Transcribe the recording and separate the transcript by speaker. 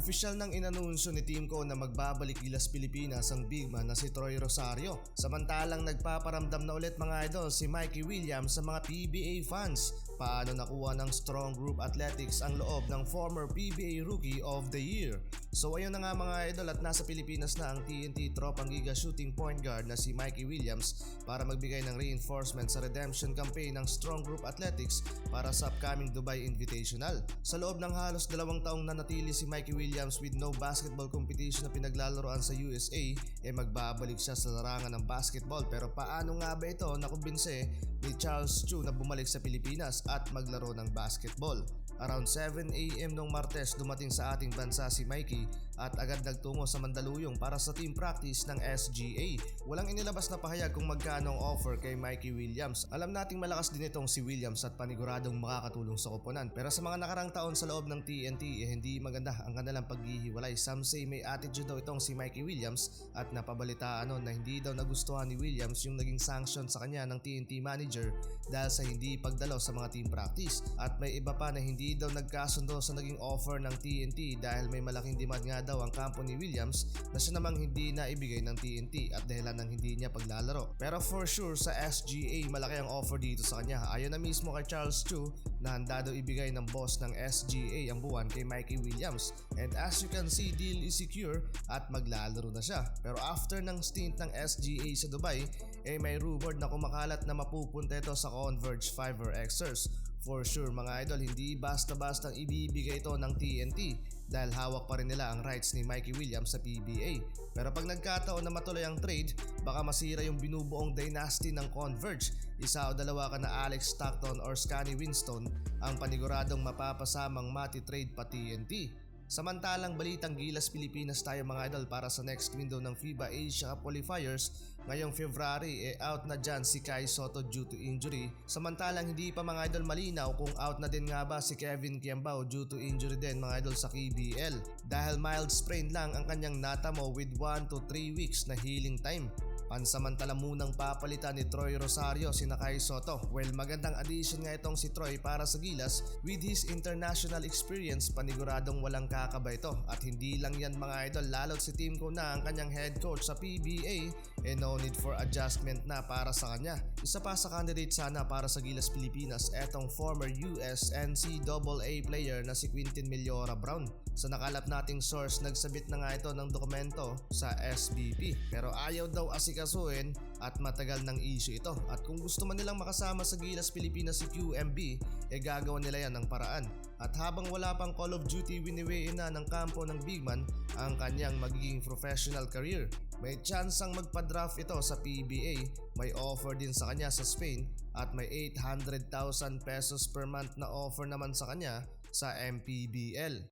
Speaker 1: Opisyal nang inanunsyo ni Team Cone na magbabalik Gilas Pilipinas ang big man na si Troy Rosario. Samantalang nagpaparamdam na ulit mga idol si Mikey Williams sa mga PBA fans. Paano nakuha ng Strong Group Athletics ang loob ng former PBA Rookie of the Year? So ayun na nga mga idol, at nasa Pilipinas na ang TNT Tropang Giga shooting point guard na si Mikey Williams para magbigay ng reinforcement sa redemption campaign ng Strong Group Athletics para sa upcoming Dubai Invitational. Sa loob ng halos 2 taong nanatili si Mikey Williams with no basketball competition na pinaglalaroan sa USA, magbabalik siya sa larangan ng basketball. Pero paano nga ba ito nakumbinse ni Charles Chu na bumalik sa Pilipinas at maglaro ng basketball? Around 7 AM noong Martes dumating sa ating bansa si Mikey at agad nagtungo sa Mandaluyong para sa team practice ng SGA. Walang inilabas na pahayag kung magkano ang offer kay Mikey Williams. Alam nating malakas din itong si Williams at paniguradong makakatulong sa koponan. Pero sa mga nakarang taon sa loob ng TNT, hindi maganda ang kanilang paghihiwalay. Some say may attitude daw itong si Mikey Williams at napabalitaan na hindi daw nagustuhan ni Williams yung naging sanction sa kanya ng TNT manager dahil sa hindi pagdalo sa mga team practice. At may iba pa na hindi daw nagkasundo sa naging offer ng TNT dahil may malaking demand nga daw ang kampo ni Williams na siya namang hindi na ibigay ng TNT at dahilan ng hindi niya paglalaro. Pero for sure sa SGA malaki ang offer dito sa kanya. Ayon na mismo kay Charles Chu na handa daw ibigay ng boss ng SGA ang buwan kay Mikey Williams. And as you can see, deal is secure at maglalaro na siya. Pero after ng stint ng SGA sa Dubai, may rumor na kumakalat na mapupunta ito sa Converge 5 or Xers. For sure mga idol, hindi basta-bastang ibibigay ito ng TNT dahil hawak pa rin nila ang rights ni Mikey Williams sa PBA. Pero pag nagkataon na matuloy ang trade, baka masira yung binubuong dynasty ng Converge. Isa o dalawa ka na Alex Stockton or Scottie Winston ang paniguradong mapapasamang mati-trade pa TNT. Samantalang balitang Gilas Pilipinas tayo mga idol para sa next window ng FIBA Asia Cup Qualifiers. Ngayong February out na dyan si Kai Sotto due to injury. Samantalang hindi pa mga idol malinaw kung out na din nga ba si Kevin Kiambao due to injury din mga idol sa KBL. Dahil mild sprain lang ang kanyang natamo with 1 to 3 weeks na healing time. Pansamantala munang papalitan ni Troy Rosario si Kai Sotto. Well, magandang addition nga itong si Troy para sa Gilas. With his international experience, paniguradong walang kakaba ito. At hindi lang yan mga idol, lalo't si Team Cone na ang kanyang head coach sa PBA, no need for adjustment na para sa kanya. Isa pa sa candidate sana para sa Gilas Pilipinas, etong former US NCAA player na si Quintin Meliora Brown. Sa nakalap nating source, nagsabit na nga ito ng dokumento sa SBP. Pero ayaw daw asikasuhin at matagal ng issue ito. At kung gusto man nilang makasama sa Gilas Pilipinas si QMB, gagawa nila yan ng paraan. At habang wala pang Call of Duty winiwein na ng kampo ng big man ang kanyang magiging professional career, may chance ang magpa-draft ito sa PBA. May offer din sa kanya sa Spain at may 800,000 pesos per month na offer naman sa kanya sa MPBL.